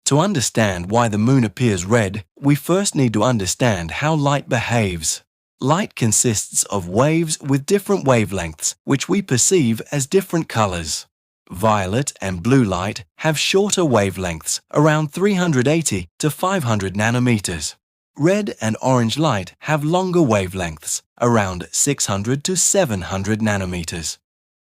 To understand why the moon appears red, we first need to understand how light behaves. Light consists of waves with different wavelengths, which we perceive as different colors. Violet and blue light have shorter wavelengths, around 380 to 500 nanometers. Red and orange light have longer wavelengths, around 600 to 700 nanometers.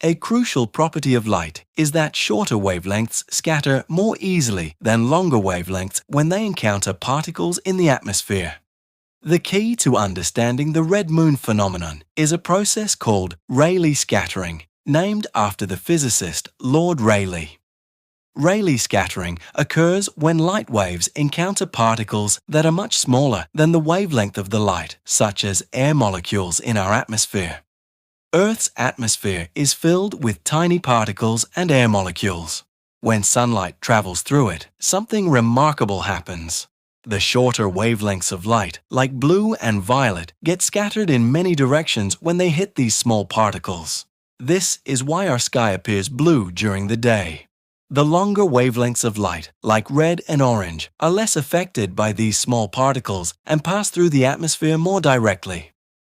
A crucial property of light is that shorter wavelengths scatter more easily than longer wavelengths when they encounter particles in the atmosphere. The key to understanding the red moon phenomenon is a process called Rayleigh scattering, named after the physicist Lord Rayleigh. Rayleigh scattering occurs when light waves encounter particles that are much smaller than the wavelength of the light, such as air molecules in our atmosphere. Earth's atmosphere is filled with tiny particles and air molecules. When sunlight travels through it, something remarkable happens. The shorter wavelengths of light, like blue and violet, get scattered in many directions when they hit these small particles. This is why our sky appears blue during the day. The longer wavelengths of light, like red and orange, are less affected by these small particles and pass through the atmosphere more directly.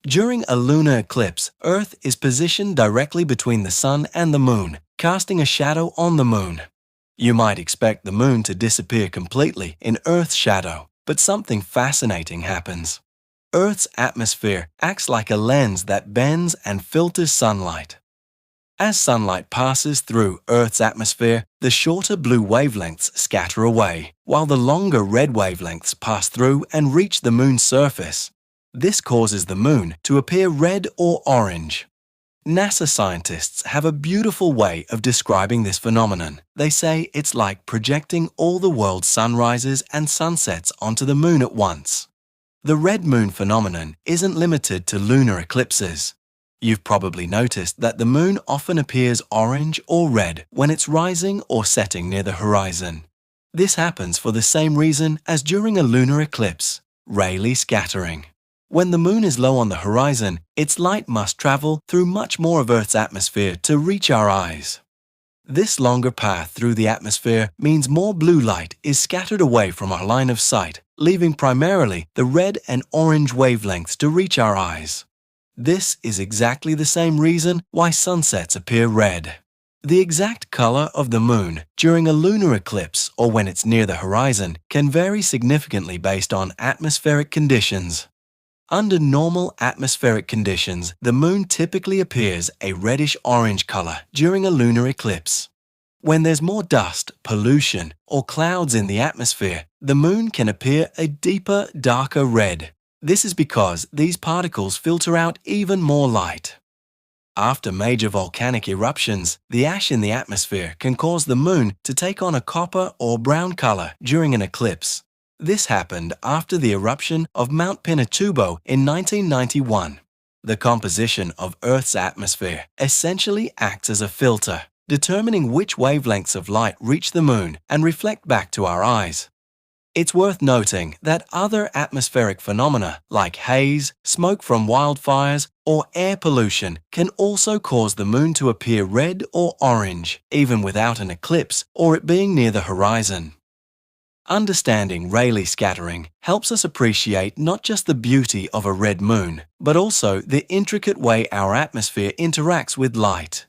During a lunar eclipse, Earth is positioned directly between the Sun and the Moon, casting a shadow on the Moon. You might expect the Moon to disappear completely in Earth's shadow, but something fascinating happens. Earth's atmosphere acts like a lens that bends and filters sunlight. As sunlight passes through Earth's atmosphere, the shorter blue wavelengths scatter away, while the longer red wavelengths pass through and reach the Moon's surface. This causes the Moon to appear red or orange. NASA scientists have a beautiful way of describing this phenomenon. They say it's like projecting all the world's sunrises and sunsets onto the Moon at once. The red moon phenomenon isn't limited to lunar eclipses. You've probably noticed that the Moon often appears orange or red when it's rising or setting near the horizon. This happens for the same reason as during a lunar eclipse, Rayleigh scattering. When the Moon is low on the horizon, its light must travel through much more of Earth's atmosphere to reach our eyes. This longer path through the atmosphere means more blue light is scattered away from our line of sight, leaving primarily the red and orange wavelengths to reach our eyes. This is exactly the same reason why sunsets appear red. The exact color of the Moon during a lunar eclipse or when it's near the horizon can vary significantly based on atmospheric conditions. Under normal atmospheric conditions, the Moon typically appears a reddish-orange color during a lunar eclipse. When there's more dust, pollution, or clouds in the atmosphere, the Moon can appear a deeper, darker red. This is because these particles filter out even more light. After major volcanic eruptions, the ash in the atmosphere can cause the Moon to take on a copper or brown color during an eclipse. This happened after the eruption of Mount Pinatubo in 1991. The composition of Earth's atmosphere essentially acts as a filter, determining which wavelengths of light reach the Moon and reflect back to our eyes. It's worth noting that other atmospheric phenomena like haze, smoke from wildfires, or air pollution can also cause the Moon to appear red or orange, even without an eclipse or it being near the horizon. Understanding Rayleigh scattering helps us appreciate not just the beauty of a red moon, but also the intricate way our atmosphere interacts with light.